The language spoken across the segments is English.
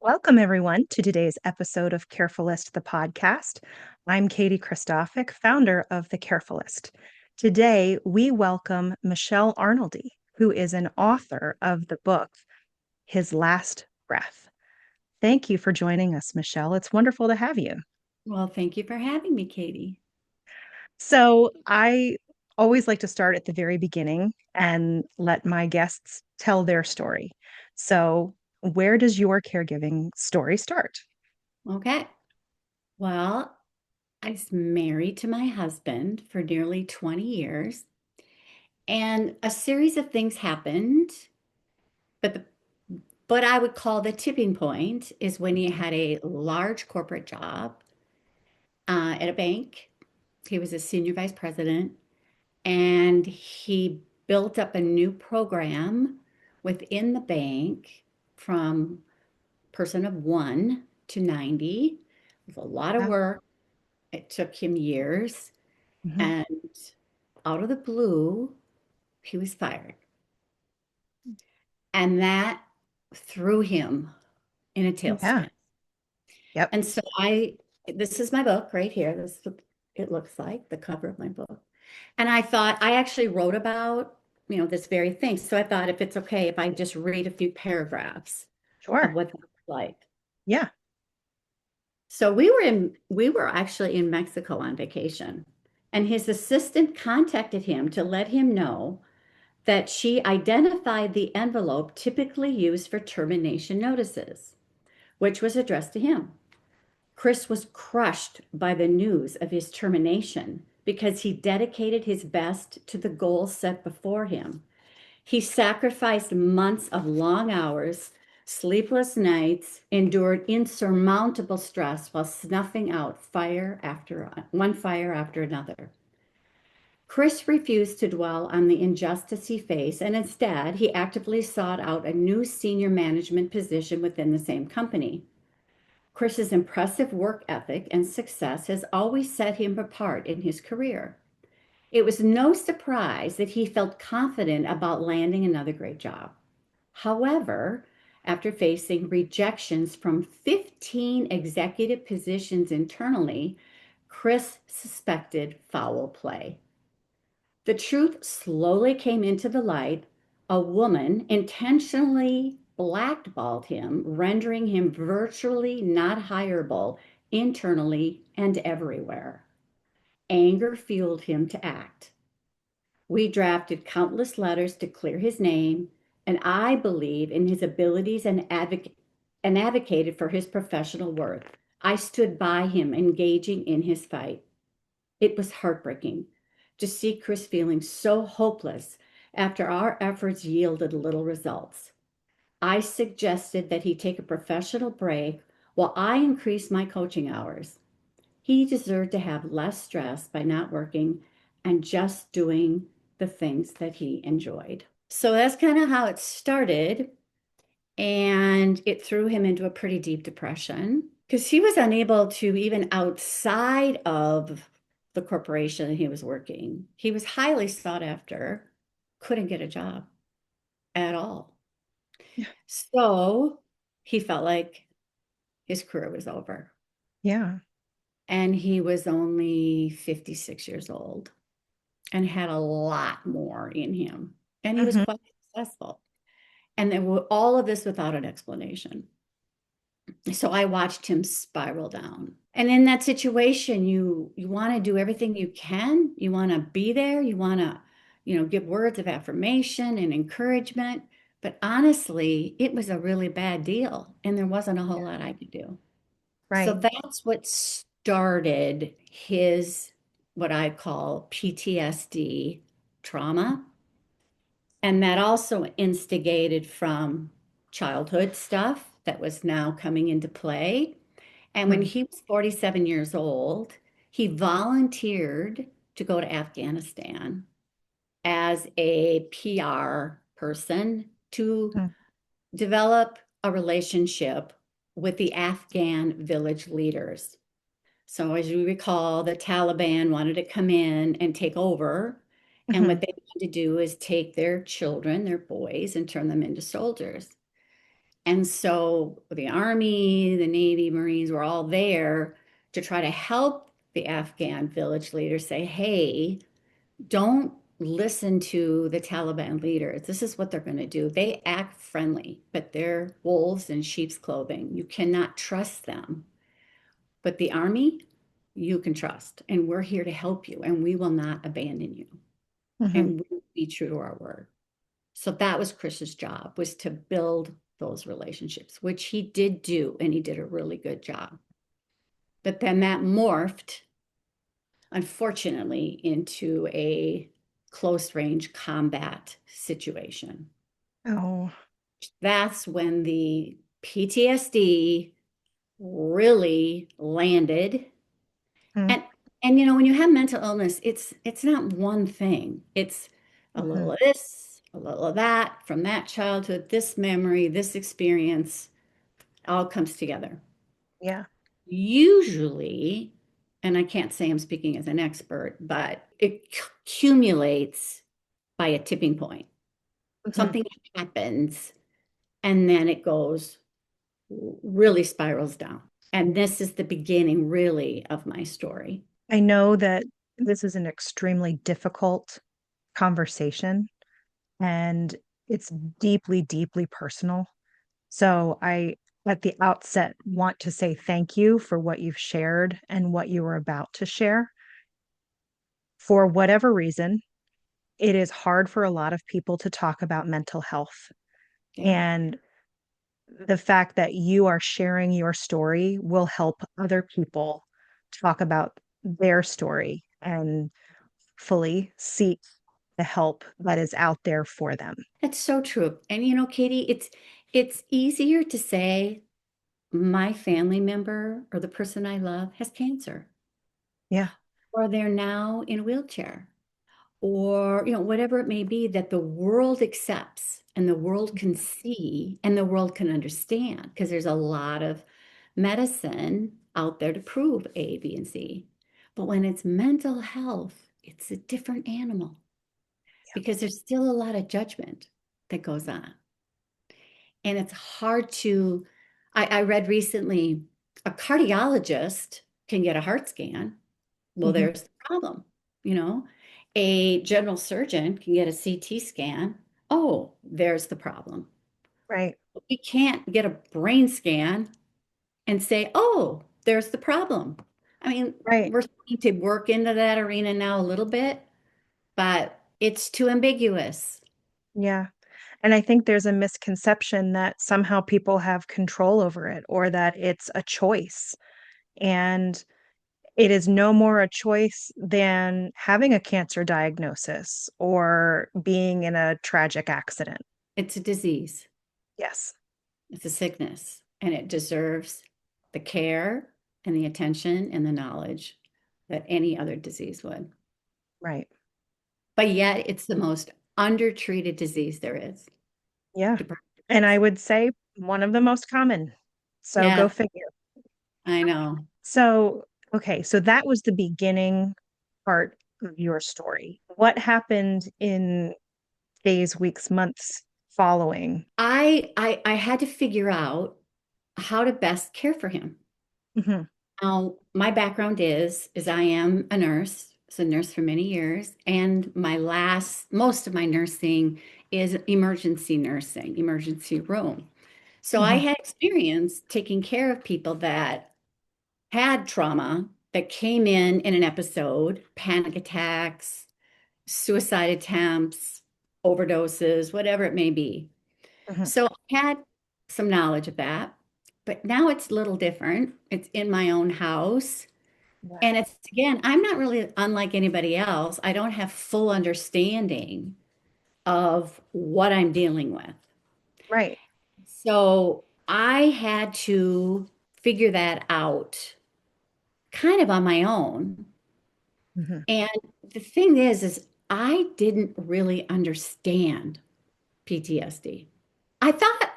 Welcome, everyone, to today's episode of Carefulist, the podcast. I'm Katie Christophic, founder of The Carefulist. Today, we welcome Michele Arnoldy, who is an author of the book, His Last Breath. Thank you for joining us, Michele. It's wonderful to have you. Well, thank you for having me, Katie. So, I always like to start at the very beginning and let my guests tell their story. So, where does your caregiving story start? Okay. Well, I was married to my husband for nearly 20 years, and a series of things happened, but what I would call the tipping point is when he had a large corporate job at a bank. He was a senior vice president, and he built up a new program within the bank from person of one to 90. It was a lot of Yeah. work. It took him years. Mhm. And out of the blue, he was fired. And that threw him in a Yeah. tailspin. Yep. And so this is my book right here. This is what it looks like, the cover of my book. And I thought, I actually wrote about, this very thing. So I thought if it's okay if I just read a few paragraphs of Sure. what that's like. Yeah. So we were actually in Mexico on vacation, and his assistant contacted him to let him know that she identified the envelope typically used for termination notices, which was addressed to him. Chris was crushed by the news of his termination because he dedicated his best to the goals set before him. He sacrificed months of long hours, sleepless nights, endured insurmountable stress while snuffing out one fire after another. Chris refused to dwell on the injustice he faced, and instead, he actively sought out a new senior management position within the same company. Chris's impressive work ethic and success has always set him apart in his career. It was no surprise that he felt confident about landing another great job. However, after facing rejections from 15 executive positions internally, Chris suspected foul play. The truth slowly came into the light. A woman intentionally blackballed him, rendering him virtually not hireable internally and everywhere. Anger fueled him to act. We drafted countless letters to clear his name, and I believe in his abilities and advocated for his professional worth. I stood by him, engaging in his fight. It was heartbreaking to see Chris feeling so hopeless after our efforts yielded little results. I suggested that he take a professional break while I increased my coaching hours. He deserved to have less stress by not working and just doing the things that he enjoyed. So that's kind of how it started. And it threw him into a pretty deep depression because he was unable to, even outside of the corporation he was working, he was highly sought after, couldn't get a job at all. Yeah. So he felt like his career was over. Yeah. And he was only 56 years old and had a lot more in him. And he was Hmm. quite successful. And there were all of this without an explanation. So I watched him spiral down. And in that situation, you want to do everything you can. You want to be there. You want to, give words of affirmation and encouragement. But honestly, it was a really bad deal, and there wasn't a whole lot I could do. So Right. that's what started his, what I call PTSD trauma. And that also instigated from childhood stuff that was now coming into play. And when Mhm. he was 47 years old, he volunteered to go to Afghanistan as a PR person to Mhm. develop a relationship with the Afghan village leaders. So, as you recall, the Taliban wanted to come in and take over. And what Mhm. they wanted to do is take their children, their boys, and turn them into soldiers. And so the Army, the Navy, Marines were all there to try to help the Afghan village leaders say, hey, don't listen to the Taliban leaders. This is what they're going to do. They act friendly, but they're wolves in sheep's clothing. You cannot trust them. But the army, you can trust, and we're here to help you, and we will not abandon you, Hmm. and we will be true to our word. So that was Chris's job, was to build those relationships, which he did do, and he did a really good job. But then that morphed, unfortunately, into a close range combat situation. Oh. That's when the PTSD really landed. Mm-hmm. And when you have mental illness, it's not one thing. It's a little of this, a little of that, from that childhood, this memory, this experience, all comes together. Yeah. Usually, and I can't say I'm speaking as an expert, but it accumulates by a tipping point. Hmm. Something happens, and then it goes really spirals down. And this is the beginning, really, of my story. I know that this is an extremely difficult conversation and it's deeply, deeply personal. So I, at the outset, want to say thank you for what you've shared and what you were about to share. For whatever reason, it is hard for a lot of people to talk about mental health. Yeah. And the fact that you are sharing your story will help other people talk about their story and fully seek the help that is out there for them. That's so true. And Katie, it's easier to say my family member or the person I love has cancer, Yeah. or they're now in a wheelchair, or whatever it may be that the world accepts and the world can see and the world can understand, because there's a lot of medicine out there to prove A, B, and C. But when it's mental health, it's a different animal because there's still a lot of judgment that goes on. And it's hard to, I read recently, a cardiologist can get a heart scan. Well, Mhm. there's the problem. You know, a general surgeon can get a CT scan. Oh, there's the problem. Right. We can't get a brain scan and say, oh, there's the problem. I mean, Right. we're starting to work into that arena now a little bit, but it's too ambiguous. Yeah. And I think there's a misconception that somehow people have control over it or that it's a choice. And it is no more a choice than having a cancer diagnosis or being in a tragic accident. It's a disease, Yes. it's a sickness, and it deserves the care and the attention and the knowledge that any other disease would. Right. But yet, it's the most undertreated disease there is. Yeah. Depression And I is. would say one of the most common. So go Yeah, figure. I know. So, okay. So that was the beginning part of your story. What happened in days, weeks, months following? I had to figure out how to best care for him. Hmm. Now, my background is I am a nurse, was a nurse for many years, and most of my nursing is emergency nursing, emergency room. So I Hmm. had experience taking care of people that had trauma that came in an episode, panic attacks, suicide attempts, overdoses, whatever it may be. Hmm. So I had some knowledge of that, but now it's a little different. It's in my own house. Yeah. And it's, again, I'm not really unlike anybody else. I don't have full understanding of what I'm dealing with. Right. So I had to figure that out kind of on my own. Hmm. And the thing is I didn't really understand PTSD. I thought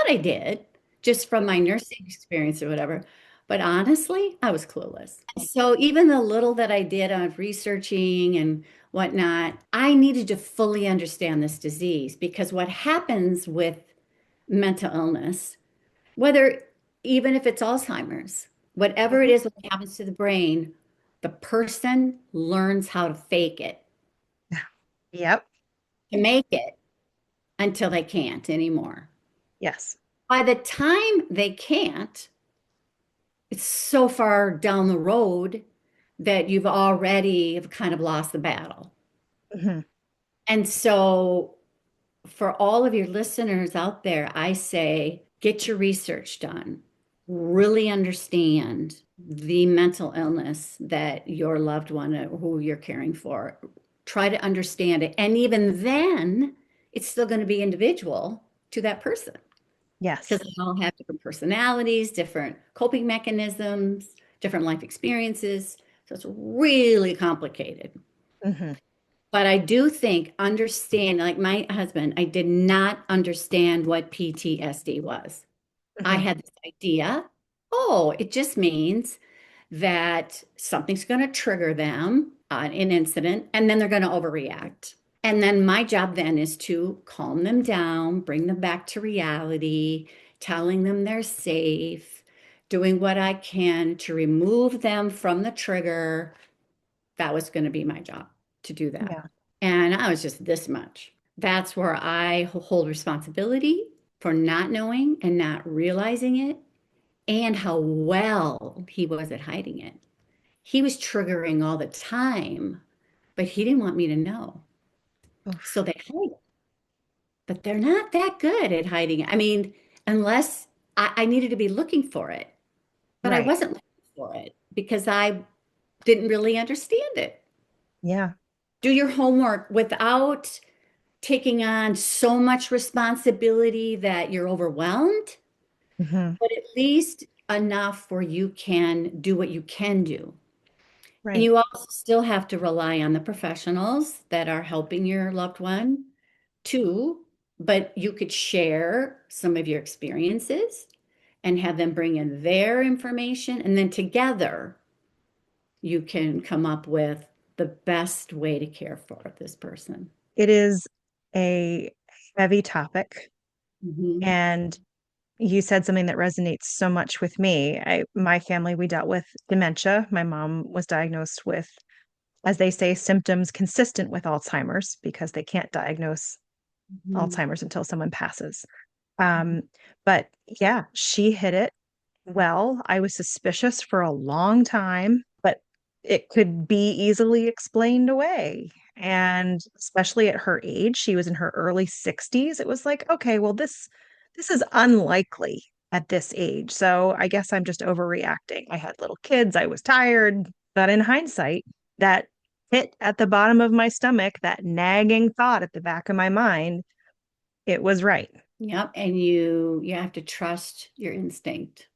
I did just from my nursing experience or whatever. But honestly, I was clueless. So even the little that I did on researching and whatnot, I needed to fully understand this disease, because what happens with mental illness, whether even if it's Alzheimer's, whatever it Mhm. is, what happens to the brain, the person learns how to fake it, Yep. to make it until they can't anymore. Yes. By the time they can't, it's so far down the road that you've already have kind of lost the battle. Hmm. And so for all of your listeners out there, I say get your research done. Really understand the mental illness that your loved one or who you're caring for. Try to understand it. And even then, it's still going to be individual to that person because Yes. they all have different personalities, different coping mechanisms, different life experiences. So it's really complicated. Hmm. But I do think understand, like my husband, I did not understand what PTSD was. I Hmm. had this idea, oh, it just means that something's going to trigger them, an incident, and then they're going to overreact. And then my job then is to calm them down, bring them back to reality, telling them they're safe, doing what I can to remove them from the trigger. That was going to be my job to do that. Yeah. And I was just this much. That's where I hold responsibility for not knowing and not realizing it and how well he was at hiding it. He was triggering all the time, but he didn't want me to know. So Oof. they hide it, but they're not that good at hiding it. I mean, unless I needed to be looking for it, but I Right. wasn't looking for it because I didn't really understand it. Yeah. Do your homework without taking on so much responsibility that you're overwhelmed, Hmm. but at least enough where you can do what you can do. And Right. you also still have to rely on the professionals that are helping your loved one too, but you could share some of your experiences and have them bring in their information, and then together you can come up with the best way to care for this person. It is a heavy topic. Mhm. And you said something that resonates so much with me. My family, we dealt with dementia. My mom was diagnosed with, as they say, symptoms consistent with Alzheimer's because they can't diagnose Mhm. Alzheimer's until someone passes. Um, but yeah, she hit it well. I was suspicious for a long time, but it could be easily explained away. And especially at her age, she was in her early 60s. It was like, okay, well, this is unlikely at this age. So I guess I'm just overreacting. I had little kids, I was tired, but in hindsight, that hit at the bottom of my stomach, that nagging thought at the back of my mind, it was right. Yep, and you have to trust your instinct,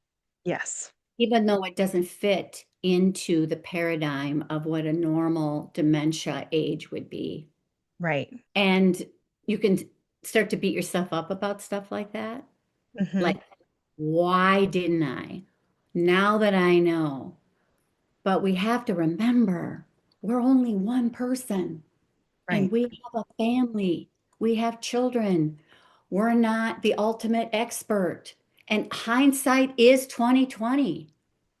Yes. even though it doesn't fit into the paradigm of what a normal dementia age would be. Right. And you can start to beat yourself up about stuff like that. Hmm. Like, why didn't I? Now that I know. But we have to remember we're only one person and Right. we have a family, we have children. We're not the ultimate expert. And hindsight is 2020.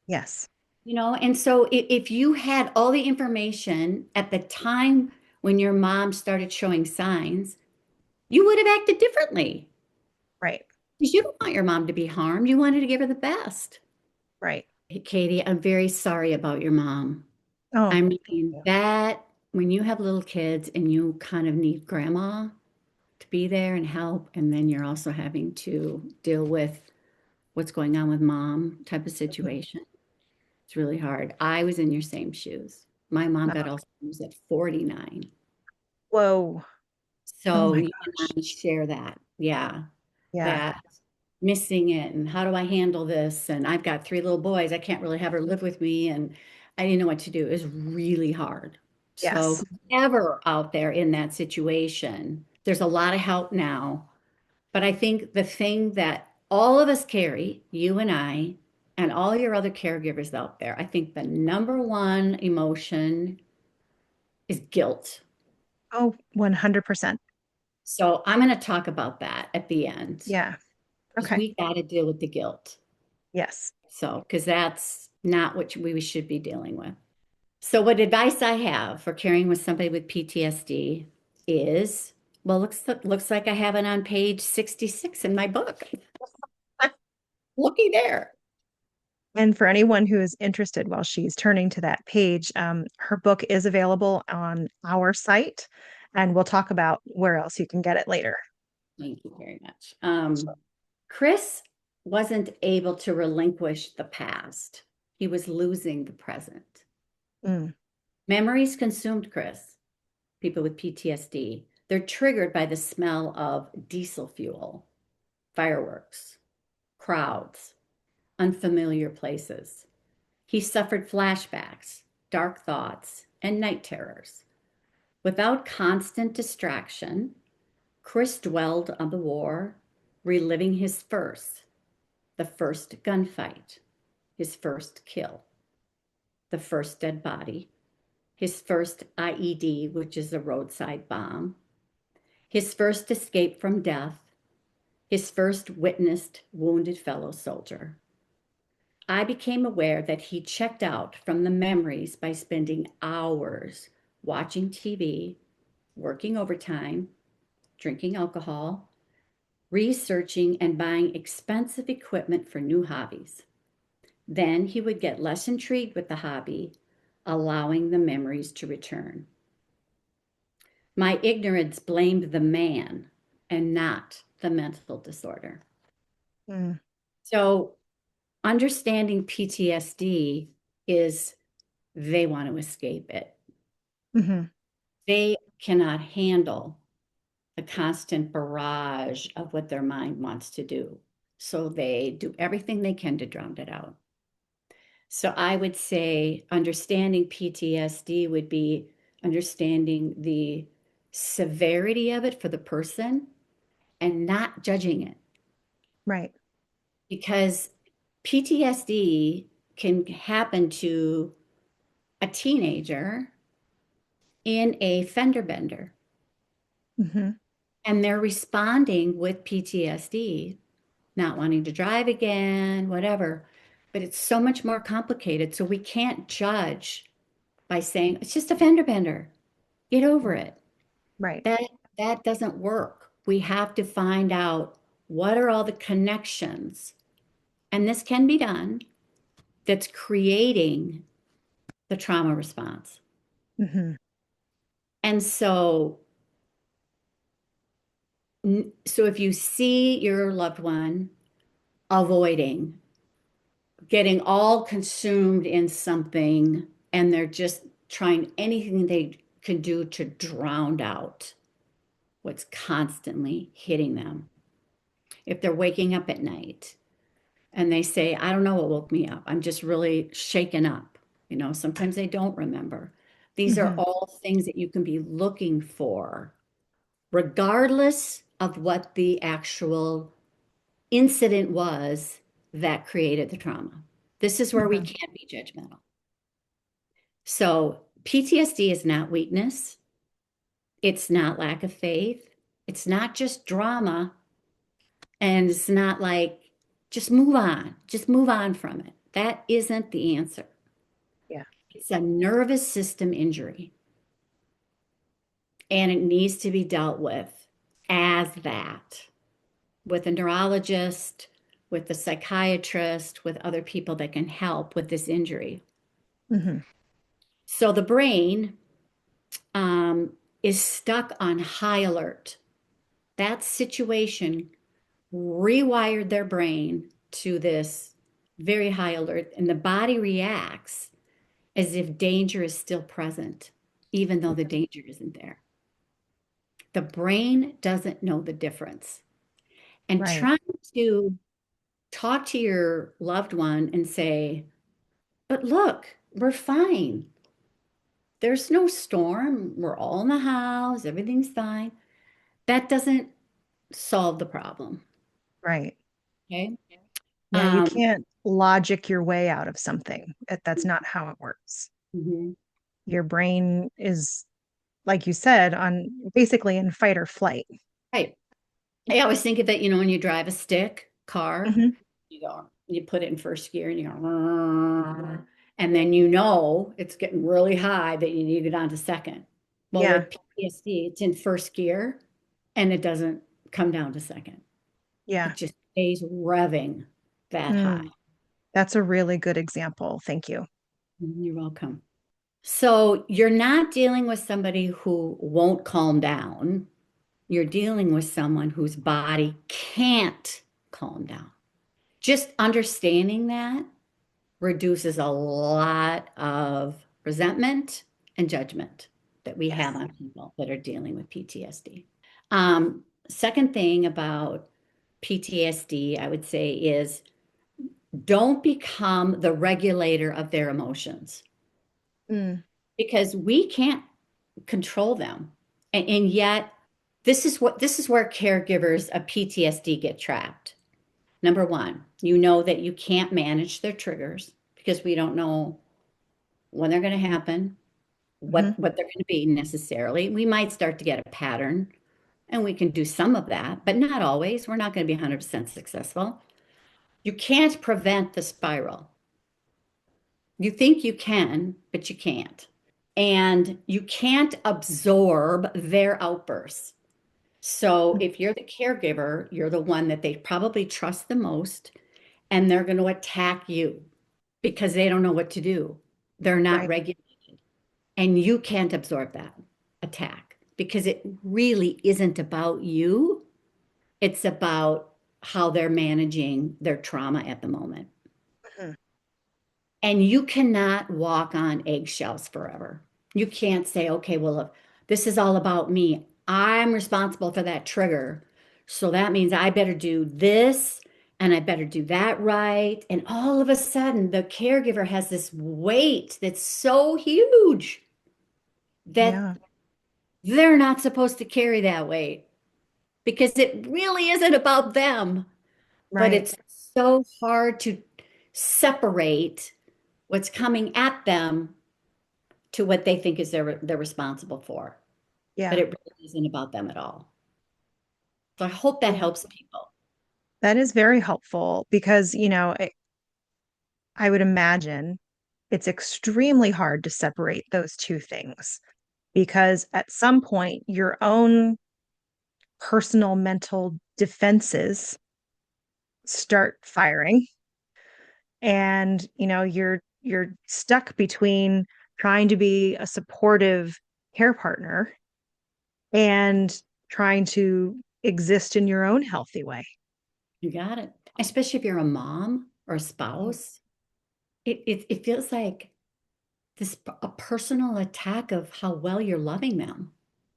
Yes. And so if you had all the information at the time when your mom started showing signs, you would have acted differently Right. because you don't want your mom to be harmed. You wanted to give her the best. Right. Hey, Katie, I'm very sorry about your mom. Oh, I thank mean, you. that when you have little kids and you kind of need grandma to be there and help, and then you're also having to deal with what's going on with mom type of Mhm. situation. It's really hard. I was in your same shoes. My mom got Uh, Alzheimer's at 49. Whoa. Oh So my you and gosh. I share that. Yeah. Yeah. That missing it and how do I handle this? And I've got three little boys. I can't really have her live with me. And I didn't know what to do. It was really hard. So Yes. whoever out there in that situation, there's a lot of help now. But I think the thing that all of us carry, you and I, and all your other caregivers out there, I think the number one emotion is guilt. Oh, 100%. So I'm going to talk about that at the end. Yeah. because Okay. we got to deal with the guilt. Yes. So, because that's not what we should be dealing with. So, what advice I have for caring with somebody with PTSD is, well, looks like I have it on page 66 in my book. Looky there. And for anyone who is interested while she's turning to that page, her book is available on our site, and we'll talk about where else you can get it later. Thank you very much. Chris wasn't able to relinquish the past. He was losing the present. Mm, Memories consumed Chris. People with PTSD, they're triggered by the smell of diesel fuel, fireworks, crowds, unfamiliar places. He suffered flashbacks, dark thoughts, and night terrors. Without constant distraction, Chris dwelled on the war, reliving the first gunfight, his first kill, the first dead body, his first IED, which is a roadside bomb, his first escape from death, his first witnessed wounded fellow soldier. I became aware that he checked out from the memories by spending hours watching TV, working overtime, drinking alcohol, researching and buying expensive equipment for new hobbies. Then he would get less intrigued with the hobby, allowing the memories to return. My ignorance blamed the man and not the mental disorder. mm, So, understanding PTSD is they want to escape it. mhm. They cannot handle the constant barrage of what their mind wants to do. So, they do everything they can to drown it out. So I would say understanding PTSD would be understanding the severity of it for the person and not judging it Right. because PTSD can happen to a teenager in a fender bender Mhm. and they're responding with PTSD, not wanting to drive again, whatever. But it's so much more complicated. So we can't judge by saying it's just a fender bender. Get over it. Right. That that doesn't work. We have to find out what are all the connections, and this can be done, that's creating the trauma response. Mhm. And so if you see your loved one avoiding, getting all consumed in something, and they're just trying anything they can do to drown out what's constantly hitting them. If they're waking up at night and they say, I don't know what woke me up, I'm just really shaken up. Sometimes they don't remember. These are Mhm. all things that you can be looking for, regardless of what the actual incident was that created the trauma. This is where we Mhm. can't be judgmental. So, PTSD is not weakness, it's not lack of faith, it's not just drama. And it's not like, just move on from it. That isn't the answer. Yeah. It's a nervous system injury, and it needs to be dealt with as that with a neurologist, with a psychiatrist, with other people that can help with this injury. Mhm. So the brain is stuck on high alert. That situation rewired their brain to this very high alert, and the body reacts as if danger is still present, even though the danger isn't there. The brain doesn't know the difference. And Right. trying to talk to your loved one and say, but look, we're fine. There's no storm. We're all in the house. Everything's fine. That doesn't solve the problem. Right. Okay. Yeah, you Um, can't logic your way out of something. That's not how it works. mhm. Your brain is, like you said, on basically in fight or flight. Right. I always think of it, when you drive a stick. car. Hmm. You put it in first gear and you go, "Rrrr," and then you know it's getting really high that you need it on to second. Well, Yeah. with PTSD, it's in first gear and it doesn't come down to second. Yeah. It just stays revving that high. Mm. That's a really good example. Thank you. You're welcome. So you're not dealing with somebody who won't calm down. You're dealing with someone whose body can't calm down. Just understanding that reduces a lot of resentment and judgment that we have Yes. on people that are dealing with PTSD. Second thing about PTSD, I would say, is don't become the regulator of their emotions Mm. because we can't control them. And yet, this is where caregivers of PTSD get trapped. Number one, you know that you can't manage their triggers because we don't know when they're going to happen, Hmm. what they're going to be necessarily. We might start to get a pattern and we can do some of that, but not always. We're not going to be 100% successful. You can't prevent the spiral. You think you can, but you can't. And you can't absorb their outbursts. So if you're the caregiver, you're the one that they probably trust the most, and they're going to attack you because they don't know what to do. They're not Right. regulated. And you can't absorb that attack because it really isn't about you. It's about how they're managing their trauma at the moment. Mhm. And you cannot walk on eggshells forever. You can't say, okay, well, if this is all about me, I'm responsible for that trigger. So that means I better do this and I better do that right. And all of a sudden, the caregiver has this weight that's so huge that Yeah. they're not supposed to carry that weight because it really isn't about them. But Right. it's so hard to separate what's coming at them to what they think is they're responsible for. But Yeah. it really isn't about them at all. So I hope that Yeah. helps people. That is very helpful because, I would imagine it's extremely hard to separate those two things because at some point your own personal mental defenses start firing and you're stuck between trying to be a supportive care partner and trying to exist in your own healthy way. You got it. Especially if you're a mom or a spouse, it feels like a personal attack of how well you're loving them.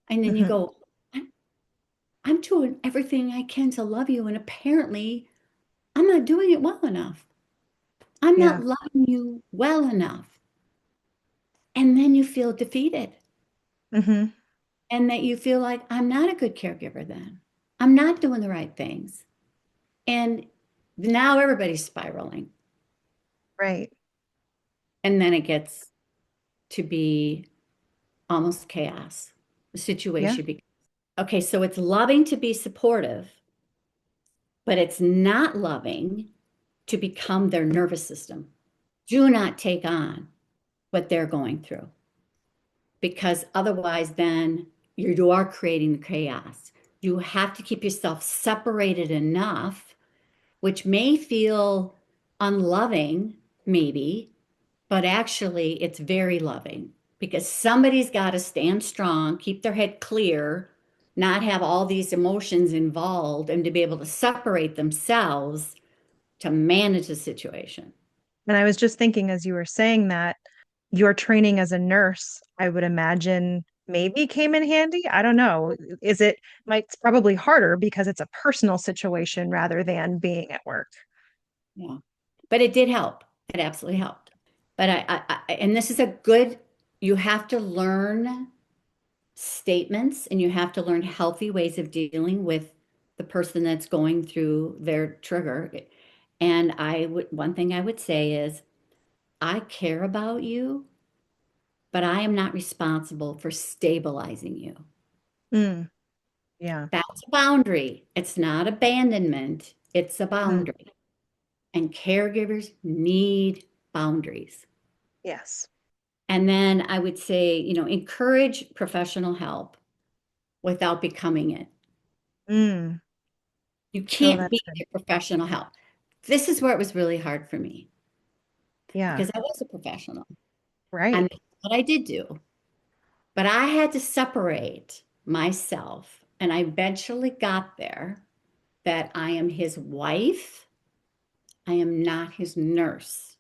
And then you Hmm. go, I'm, I'm doing everything I can to love you, and apparently I'm not doing it well enough. I'm Yeah. not loving you well enough. And then you feel defeated Hmm. and that you feel like I'm not a good caregiver then. I'm not doing the right things. And now everybody's spiraling. Right. And then it gets to be almost chaos. The Yeah. situation becomes okay. So it's loving to be supportive, but it's not loving to become their nervous system. Do not take on what they're going through because otherwise, then you are creating the chaos. You have to keep yourself separated enough, which may feel unloving, maybe, but actually it's very loving because somebody's got to stand strong, keep their head clear, not have all these emotions involved, and to be able to separate themselves to manage the situation. And I was just thinking as you were saying that your training as a nurse, I would imagine maybe came in handy. I don't know. It's probably harder because it's a personal situation rather than being at work. Yeah. But it did help. It absolutely helped. But and this is a good, you have to learn statements and you have to learn healthy ways of dealing with the person that's going through their trigger. And one thing I would say is, I care about you, but I am not responsible for stabilizing you. Mm, yeah. That's a boundary. It's not abandonment. It's a Mhm. boundary. And caregivers need boundaries. Yes. And then I would say, encourage professional help without becoming it. Mm. You Oh, can't that's be good. a professional help. This is where it was really hard for me Yeah. because I was a professional. Right. And that's what I did do. But I had to separate myself. And I eventually got there that I am his wife. I am not his nurse,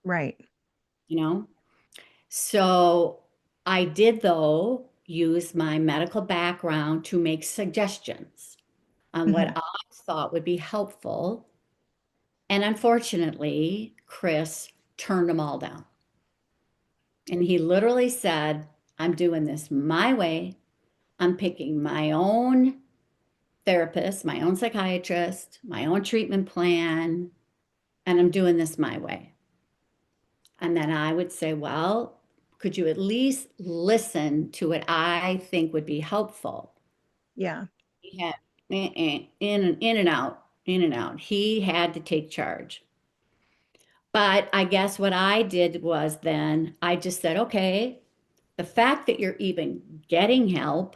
Right. you know? So I did, though, use my medical background to make suggestions on what Hmm. I thought would be helpful. And unfortunately, Chris turned them all down. And he literally said, I'm doing this my way. I'm picking my own therapist, my own psychiatrist, my own treatment plan, and I'm doing this my way. And then I would say, well, could you at least listen to what I think would be helpful? Yeah. He had in and out, in and out. He had to take charge. But I guess what I did was then I just said, okay, the fact that you're even getting help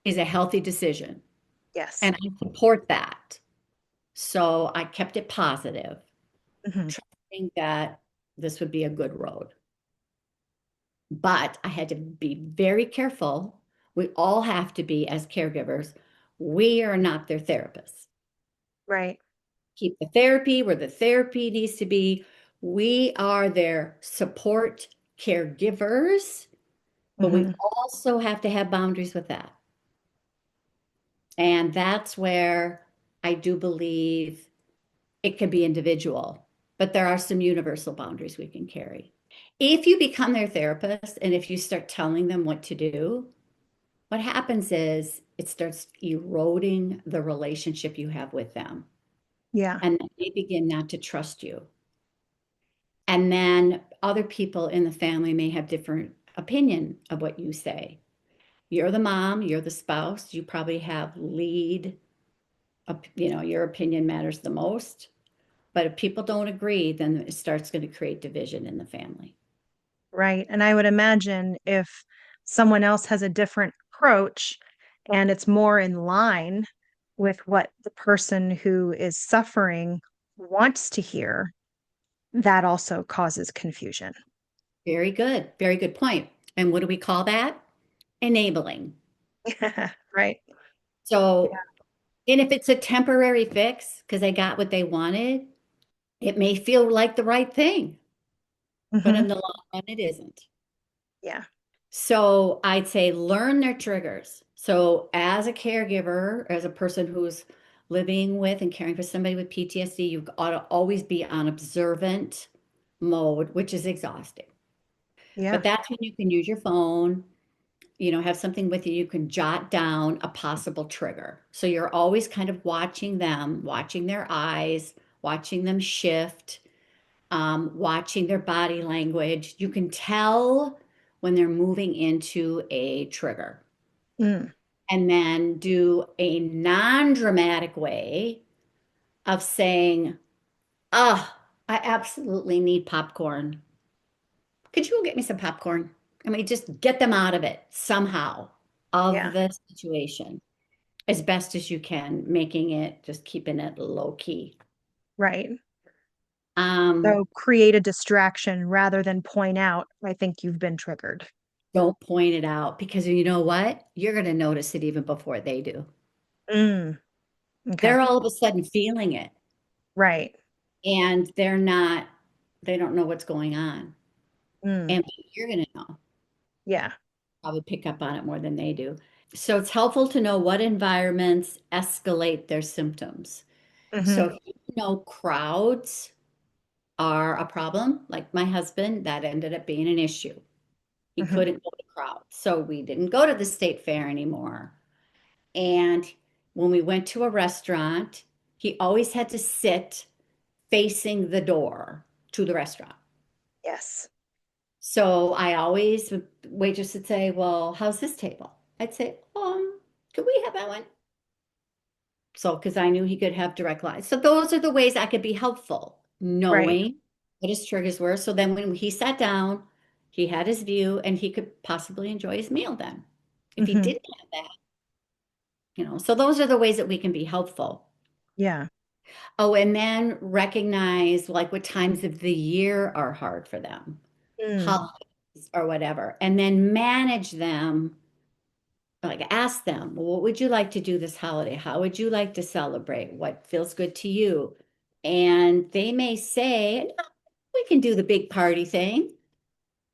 is a healthy decision. Yes. And I support that. So I kept it positive, Hmm. trusting that this would be a good road. But I had to be very careful. We all have to be as caregivers. We are not their therapists. Right. Keep the therapy where the therapy needs to be. We are their support caregivers, but we Hmm. also have to have boundaries with that. And that's where I do believe it can be individual, but there are some universal boundaries we can carry. If you become their therapist and if you start telling them what to do, what happens is it starts eroding the relationship you have with them. Yeah. And they begin not to trust you. And then other people in the family may have different opinion of what you say. You're the mom, you're the spouse, you probably have lead, your opinion matters the most. But if people don't agree, then it starts going to create division in the family. Right. And I would imagine if someone else has a different approach and it's more in line with what the person who is suffering wants to hear, that also causes confusion. Very good. Very good point. And what do we call that? Enabling. Right. So, and if it's a temporary fix because they got what they wanted, it may feel like the right thing, but in Hmm. the long run, it isn't. Yeah. So I'd say learn their triggers. So as a caregiver, as a person who's living with and caring for somebody with PTSD, you ought to always be on observant mode, which is exhausting. But Yeah. that's when you can use your phone, have something with you. You can jot down a possible trigger. So you're always kind of watching them, watching their eyes, watching them shift, watching their body language. You can tell when they're moving into a trigger. Mm. And then do a non-dramatic way of saying, "Ah, I absolutely need popcorn. Could you go get me some popcorn?" I mean, just get them out of it somehow of Yeah. the situation as best as you can, making it just keeping it low key. Right. Um, So create a distraction rather than point out, I think you've been triggered. don't point it out because you know what? You're going to notice it even before they do. Mm. Okay. They're all of a sudden feeling it Right. and they don't know what's going on. Mm. And you're going to know, Yeah. probably pick up on it more than they do. So it's helpful to know what environments escalate their symptoms. So Hmm. if you know crowds are a problem, like my husband, that ended up being an issue. He Hmm. couldn't go to crowds. So we didn't go to the state fair anymore. And when we went to a restaurant, he always had to sit facing the door to the restaurant. Yes. So I always, waitress would say, well, how's this table? I'd say, could we have that one? So, because I knew he could have direct lines. So those are the ways I could be helpful, Right. knowing what his triggers were. So then when he sat down, he had his view and he could possibly enjoy his meal then. If he Hmm. didn't have that, so those are the ways that we can be helpful. Yeah. Oh, and then recognize like what times of the year are hard for them, Mm. holidays or whatever, and then manage them. Like ask them, well, what would you like to do this holiday? How would you like to celebrate? What feels good to you? And they may say, no, we can do the big party thing.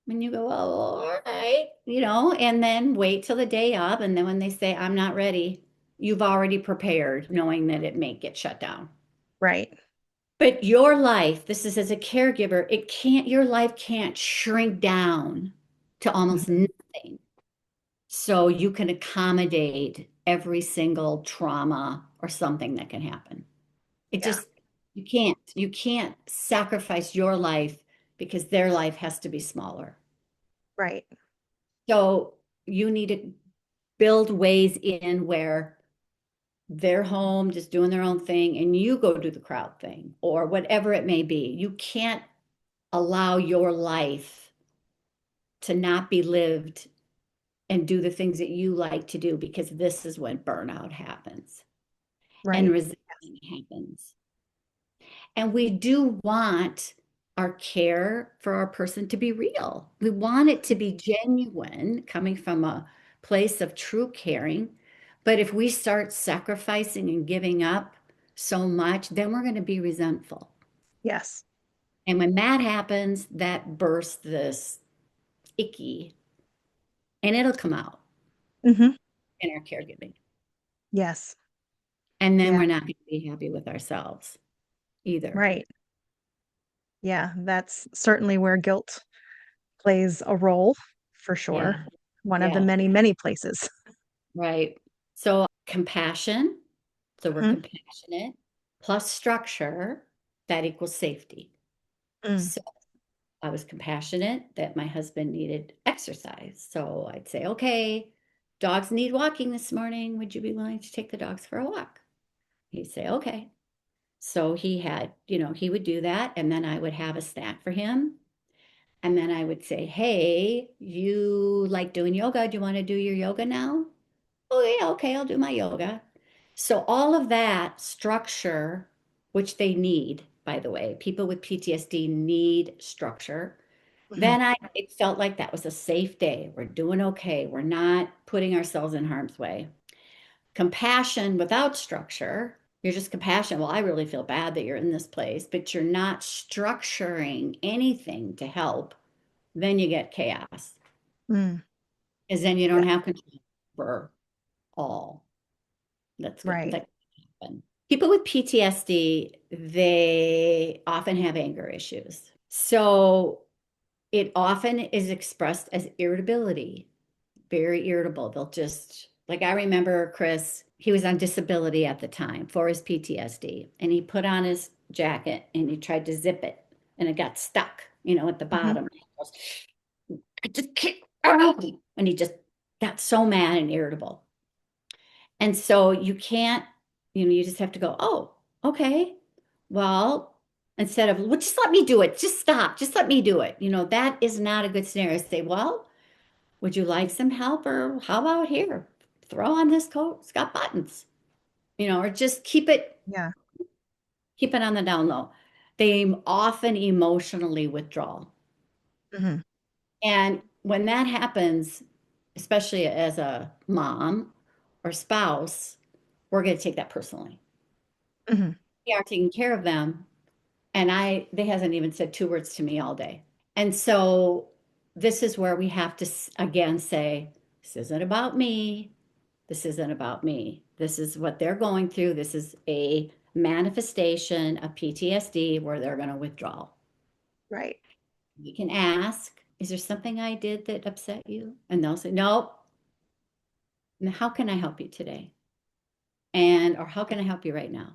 And you go, well, all right, and then wait till the day of. And then when they say, I'm not ready, you've already prepared, knowing that it may get shut down. Right. But your life, this is as a caregiver, your life can't shrink down to almost Hmm. nothing. So you can accommodate every single trauma or something that can happen. It Yeah. just, you can't sacrifice your life because their life has to be smaller. Right. So you need to build ways in where they're home just doing their own thing and you go do the crowd thing or whatever it may be. You can't allow your life to not be lived and do the things that you like to do because this is when burnout happens and Right. resentment happens. And we do want our care for our person to be real. We want it to be genuine, coming from a place of true caring. But if we start sacrificing and giving up so much, then we're going to be resentful. Yes. And when that happens, that bursts this icky, and it'll come out Hmm. in our caregiving. Yes. And then Yeah. we're not going to be happy with ourselves either. Right. Yeah. That's certainly where guilt plays a role for Yeah. sure. One of the Yeah. many, many places. Right. So compassion. So we're Hmm. compassionate plus structure that equals safety. Mm. So I was compassionate that my husband needed exercise. So I'd say, okay, dogs need walking this morning. Would you be willing to take the dogs for a walk? He'd say, okay. So he had, he would do that. And then I would have a snack for him. And then I would say, hey, you like doing yoga? Do you want to do your yoga now? Oh, yeah, okay, I'll do my yoga. So, all of that structure, which they need, by the way, people with PTSD need structure. Hmm. Then it felt like that was a safe day. We're doing okay. We're not putting ourselves in harm's way. Compassion without structure, you're just compassionate. Well, I really feel bad that you're in this place, but you're not structuring anything to help. Then you get chaos, Mm. because then you Yeah. don't have control over all. That's good. Right. That can happen. People with PTSD, they often have anger issues. So it often is expressed as irritability, very irritable. They'll just, like I remember Chris, he was on disability at the time for his PTSD, and he put on his jacket and he tried to zip it and it got stuck, at the Hmm. bottom. He goes, I just can't. Ah! And he just got so mad and irritable. And so you can't, you just have to go, oh, okay. Well, instead of, well, just let me do it. Just stop. Just let me do it. That is not a good scenario. Say, well, would you like some help? Or how about here? Throw on this coat. It's got buttons, or just Yeah. keep it on the down low. They often emotionally withdraw. Hmm. And when that happens, especially as a mom or spouse, we're going to take that personally. Hmm. We are taking care of them. And they hasn't even said two words to me all day. And so this is where we have to again say, this isn't about me. This isn't about me. This is what they're going through. This is a manifestation of PTSD where they're going to withdraw. Right. You can ask, is there something I did that upset you? And they'll say, nope. And how can I help you today? Or how can I help you right now?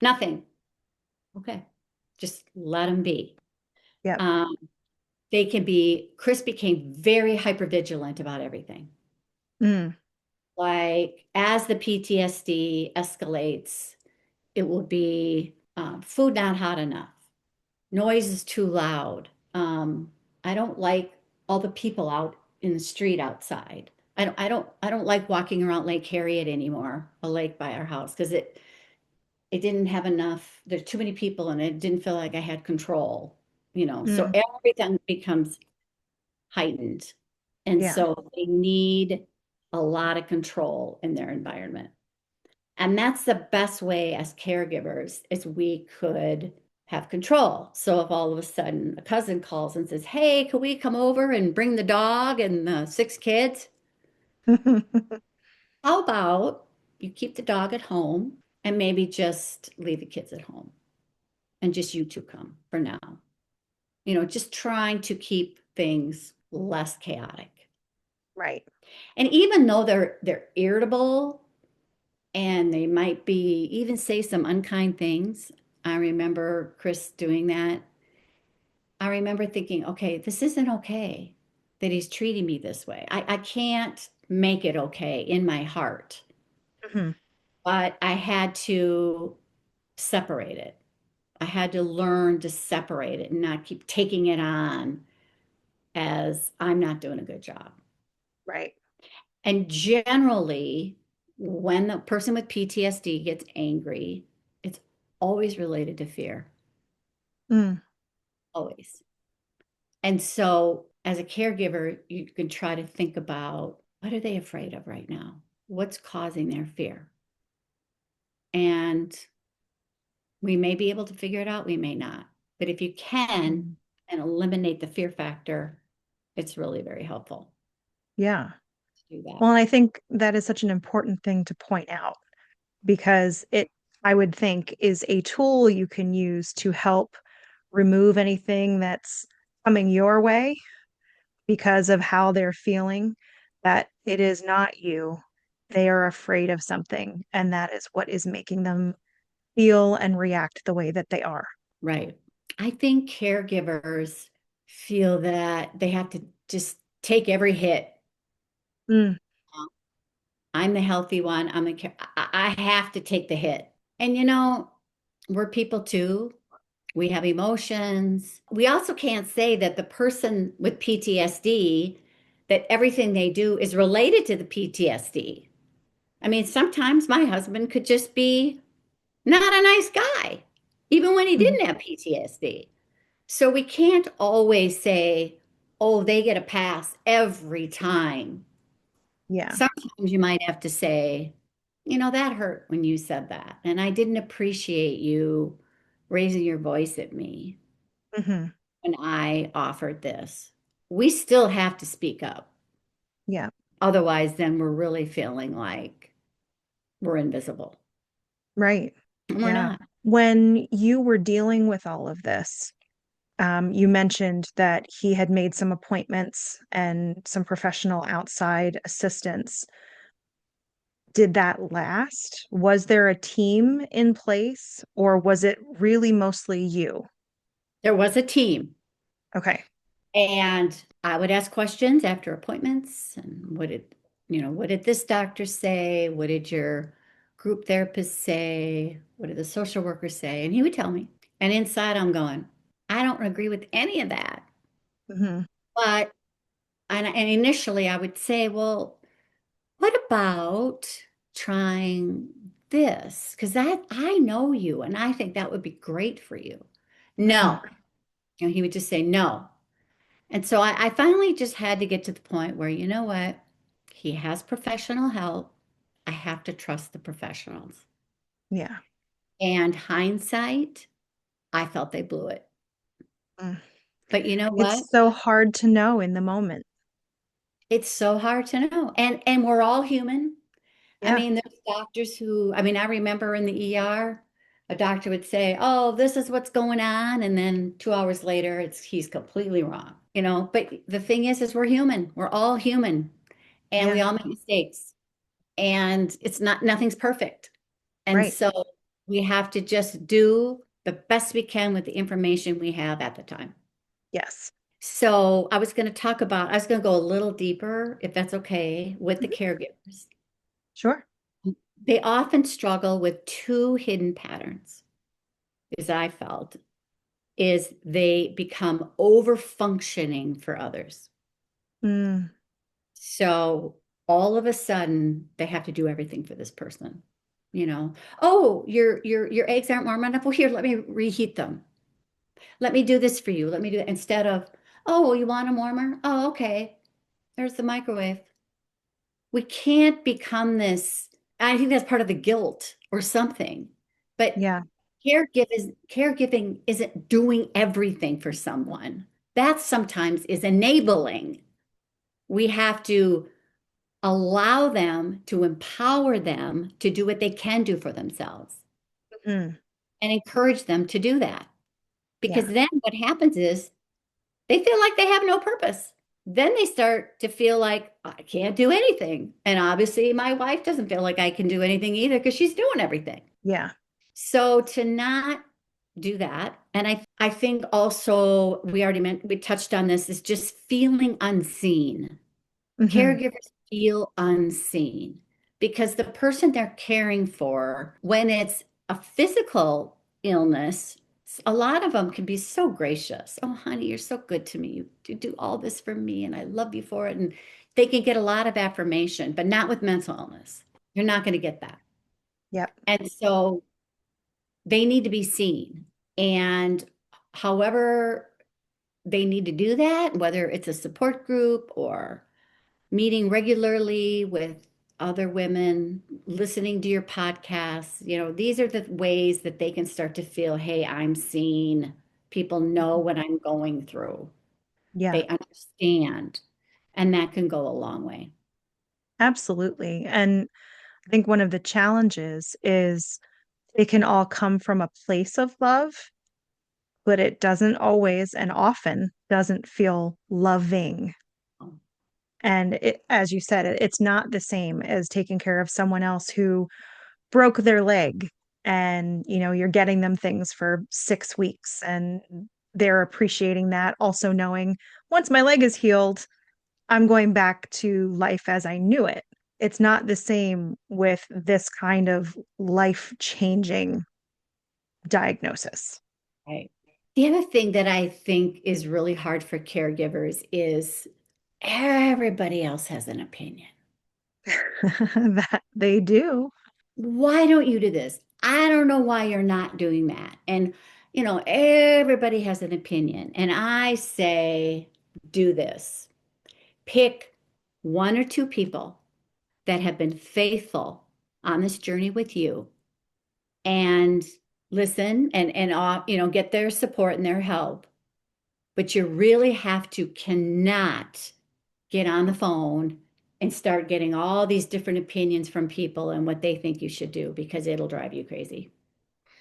Nothing. Okay. Just let them be. Yep. Um, Chris became very hypervigilant about everything. Mm. Like as the PTSD escalates, it will be food not hot enough, noise is too loud. I don't like all the people out in the street outside. I don't like walking around Lake Harriet anymore, a lake by our house, because it didn't have enough. There's too many people and it didn't feel like I had control, So Mm, everything becomes heightened. And yeah. so they need a lot of control in their environment. And that's the best way as caregivers is we could have control. So if all of a sudden a cousin calls and says, "Hey, can we come over and bring the dog and the six kids?" How about you keep the dog at home and maybe just leave the kids at home and just you two come for now? Just trying to keep things less chaotic. Right. And even though they're irritable and they might be even say some unkind things. I remember Chris doing that. I remember thinking, okay, this isn't okay that he's treating me this way. I can't make it okay in my heart, Hmm. but I had to separate it. I had to learn to separate it and not keep taking it on as I'm not doing a good job. Right. And generally, when the person with PTSD gets angry, it's always related to fear, Mm, always. And so, as a caregiver, you can try to think about what are they afraid of right now? What's causing their fear? And we may be able to figure it out, we may not. But if you can mm. and eliminate the fear factor, it's really very helpful Yeah. to do that. Well, and I think that is such an important thing to point out because it, I would think, is a tool you can use to help remove anything that's coming your way because of how they're feeling, that it is not you. They are afraid of something, and that is what is making them feel and react the way that they are. Right. I think caregivers feel that they have to just take every hit. Mm, I'm the healthy one. I have to take the hit. And we're people too. We have emotions. We also can't say that the person with PTSD, that everything they do is related to the PTSD. I mean, sometimes my husband could just be not a nice guy, even when he mhm. didn't have PTSD. So we can't always say, oh, they get a pass every time. Yeah. Sometimes you might have to say, that hurt when you said that. And I didn't appreciate you raising your voice at me Hmm. when I offered this. We still have to speak up. Yeah. Otherwise, then we're really feeling like we're invisible. Right. And we're Yeah. not. When you were dealing with all of this, you mentioned that he had made some appointments and some professional outside assistance. Did that last? Was there a team in place, or was it really mostly you? There was a team. Okay. And I would ask questions after appointments. And what did this doctor say? What did your group therapist say? What did the social worker say? And he would tell me. And inside I'm going, I don't agree with any of that. Hmm. But, and initially I would say, well, what about trying this? Because that I know you and I think that would be great for you. Hmm. No. And he would just say no. And so I finally just had to get to the point where, you know what? He has professional help. I have to trust the professionals. Yeah. And hindsight, I felt they blew it. Mm. But you know what? It's so hard to know in the moment. It's so hard to know. And we're all human. I Yeah. mean, there's doctors who, I mean, I remember in the ER, a doctor would say, "Oh, this is what's going on," and then 2 hours later, he's completely wrong. But the thing is we're human. We're all human, and we Yeah. all make mistakes, and it's not nothing's perfect. And Right. so we have to just do the best we can with the information we have at the time. Yes. So I was going to go a little deeper, if that's okay, with the Mhm. caregivers. Sure. They often struggle with two hidden patterns, as I felt, is they become over functioning for others. Mm, So all of a sudden they have to do everything for this person. You know, oh, your eggs aren't warm enough. Well, here, let me reheat them. Let me do this for you. Let me do it instead of, oh, you want them warmer? Oh, okay. There's the microwave. We can't become this. I think that's part of the guilt or something. But yeah. caregiving isn't doing everything for someone. That sometimes is enabling. We have to allow them to empower them to do what they can do for themselves Mm, and encourage them to do that. Because yeah. then what happens is they feel like they have no purpose. Then they start to feel like I can't do anything. And obviously, my wife doesn't feel like I can do anything either because she's doing everything. Yeah. So to not do that, and I think also we touched on this, is just feeling unseen. Hmm. Caregivers feel unseen because the person they're caring for, when it's a physical illness, a lot of them can be so gracious. Oh, honey, you're so good to me. You do all this for me, and I love you for it. And they can get a lot of affirmation, but not with mental illness. You're not going to get that. Yep. And so they need to be seen. And however they need to do that, whether it's a support group or meeting regularly with other women, listening to your podcasts. These are the ways that they can start to feel, hey, I'm seen. People know Mhm. what I'm going through. Yeah, They understand. And that can go a long way. absolutely. And I think one of the challenges is it can all come from a place of love, but it doesn't always and often doesn't feel loving. And as you said, it's not the same as taking care of someone else who broke their leg and, you're getting them things for 6 weeks and they're appreciating that. Also knowing once my leg is healed, I'm going back to life as I knew it. It's not the same with this kind of life-changing diagnosis. Right. The other thing that I think is really hard for caregivers is everybody else has an opinion. That they do. Why don't you do this? I don't know why you're not doing that. And, everybody has an opinion. And I say, do this. Pick one or two people that have been faithful on this journey with you and listen and get their support and their help. But you really have to cannot get on the phone and start getting all these different opinions from people and what they think you should do because it'll drive you crazy.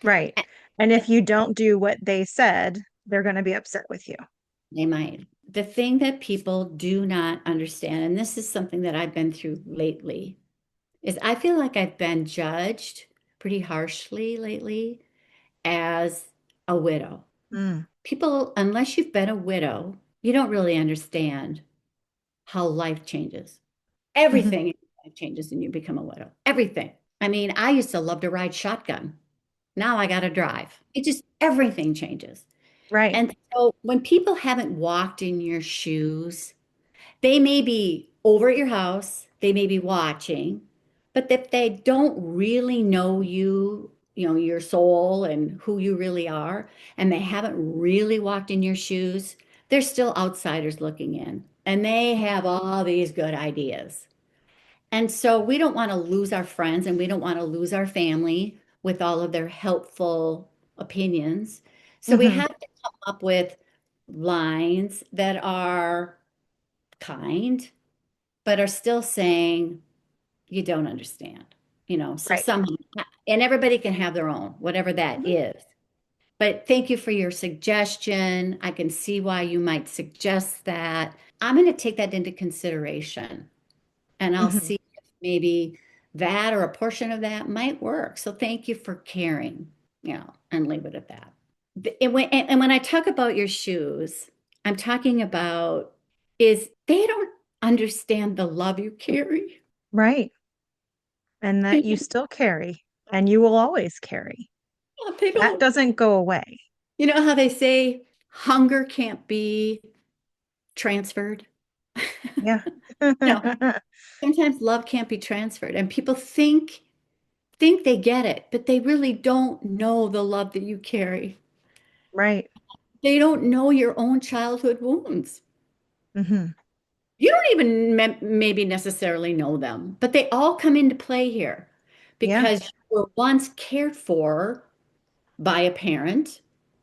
Right. And if you don't do what they said, they're going to be upset with you. They might. The thing that people do not understand, and this is something that I've been through lately, is I feel like I've been judged pretty harshly lately as a widow. Mm. People, unless you've been a widow, you don't really understand how life changes. Hmm. Everything in life changes when you become a widow. Everything. I mean, I used to love to ride shotgun. Now I got to drive. Everything changes. Right. And so when people haven't walked in your shoes, they may be over at your house, they may be watching, but if they don't really know you, your soul and who you really are, and they haven't really walked in your shoes, they're still outsiders looking in. And they have all these good ideas. And so we don't want to lose our friends and we don't want to lose our family with all of their helpful opinions. So we Hmm. have to come up with lines that are kind, but are still saying, you don't understand, so Right. somehow, and everybody can have their own, whatever that Mhm. is. But thank you for your suggestion. I can see why you might suggest that. I'm going to take that into consideration and I'll Hmm. see if maybe that or a portion of that might work. So thank you for caring, and leave it at that. And when I talk about your shoes, I'm talking about is they don't understand the love you carry. Right. and that you You still carry and you will always carry. know, they That don't, doesn't go away. you know how they say hunger can't be transferred? Yeah. You know, sometimes love can't be transferred, and people think they get it, but they really don't know the love that you carry. Right. They don't know your own childhood wounds. Hmm. You don't even maybe necessarily know them, but they all come into play here Yeah. because you were once cared for by a parent,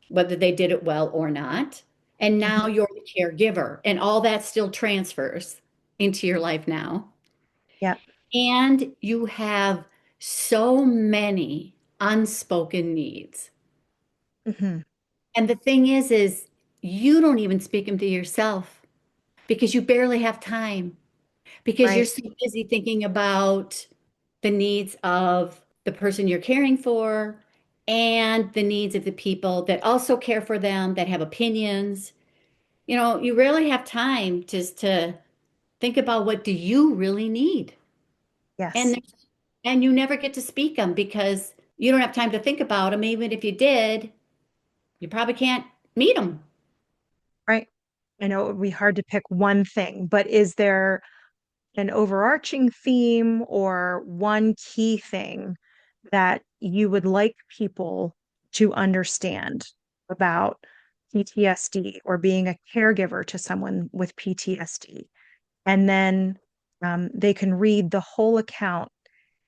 whether they did it well or not, and now Hmm. you're the caregiver, and all that still transfers into your life now. Yeah. And you have so many unspoken needs. Hmm. And the thing is you don't even speak them to yourself because you barely have time because you're Right. so busy thinking about the needs of the person you're caring for and the needs of the people that also care for them, that have opinions. You know, you rarely have time just to think about what do you really need. And Yes. and you never get to speak them because you don't have time to think about them. Even if you did, you probably can't meet them. Right. I know it would be hard to pick one thing, but is there an overarching theme or one key thing that you would like people to understand about PTSD or being a caregiver to someone with PTSD? And then they can read the whole account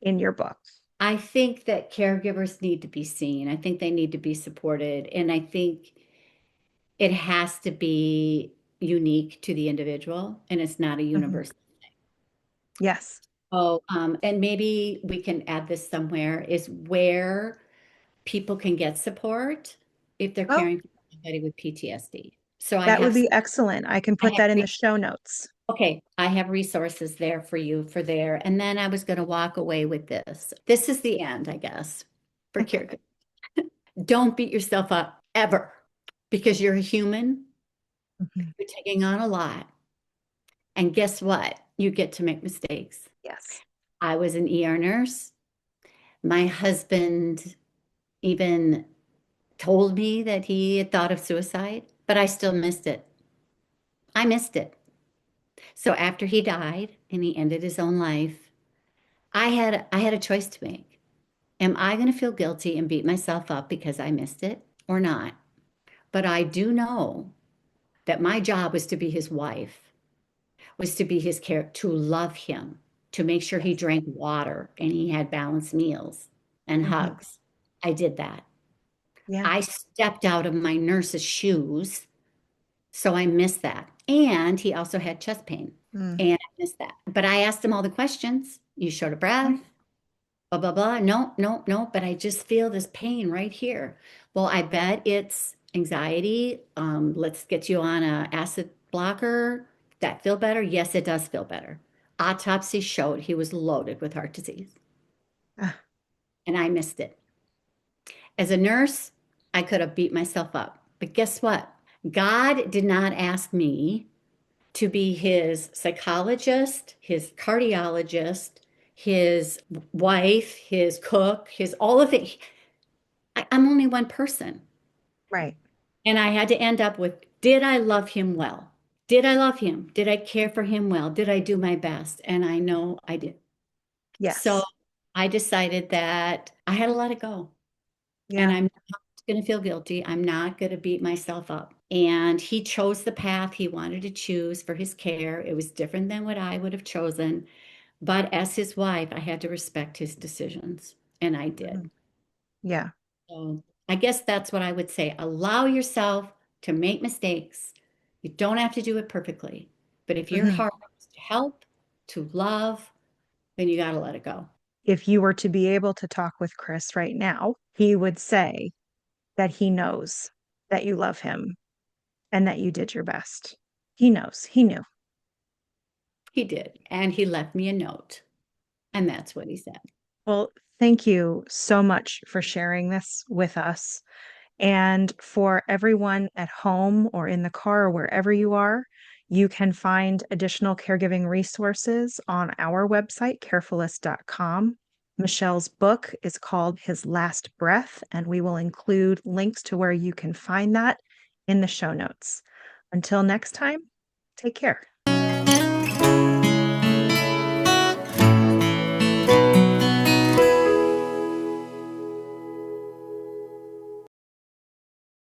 in your book. I think that caregivers need to be seen. I think they need to be supported. And I think it has to be unique to the individual and it's not a Mhm. universal. Yes. Oh, and maybe we can add this somewhere is where people can get support if they're Oh, caring for somebody with PTSD. So that would be excellent. I can I put have that in the show notes. okay, I have resources there for you for there. And then I was going to walk away with this. This is the end, I guess, for caregivers. Don't beat yourself up ever because you're a human. Mhm. You're taking on a lot. And guess what? You get to make mistakes. Yes. I was an ER nurse. My husband even told me that he had thought of suicide, but I still missed it. I missed it. So after he died and he ended his own life, I had a choice to make. Am I going to feel guilty and beat myself up because I missed it or not? But I do know that my job was to be his wife, was to be his care, to love him, to make sure he Yes. drank water and he had balanced meals and Hmm. hugs. I did that. Yeah. I stepped out of my nurse's shoes, so I missed that. And he also had chest pain, Mm. and I missed that. But I asked him all the questions. You short of breath, Right. blah, blah, blah. No, no, no, but I just feel this pain right here. Well, I bet it's anxiety. Let's get you on a acid blocker. That feel better? Yes, it does feel better. Autopsy showed he was loaded with heart disease, Ah, and I missed it. As a nurse, I could have beat myself up. But guess what? God did not ask me to be his psychologist, his cardiologist, his wife, his cook, his all of it. I'm only one person. right. And I had to end up with, did I love him well? Did I love him? Did I care for him well? Did I do my best? And I know I did. So Yes. I decided that I had to let it go. And Yeah. I'm not going to feel guilty. I'm not going to beat myself up. And he chose the path he wanted to choose for his care. It was different than what I would have chosen. But as his wife, I had to respect his decisions. And I did. Mhm. Yeah. So I guess that's what I would say. Allow yourself to make mistakes. You don't have to do it perfectly. But if your Hmm. heart is to help, to love, then you got to let it go. If you were to be able to talk with Chris right now, he would say that he knows that you love him and that you did your best. He knows. He knew. He did. And he left me a note. And that's what he said. Well, thank you so much for sharing this with us. And for everyone at home or in the car or wherever you are, you can find additional caregiving resources on our website, carefulist.com. Michelle's book is called His Last Breath, and we will include links to where you can find that in the show notes. Until next time, take care.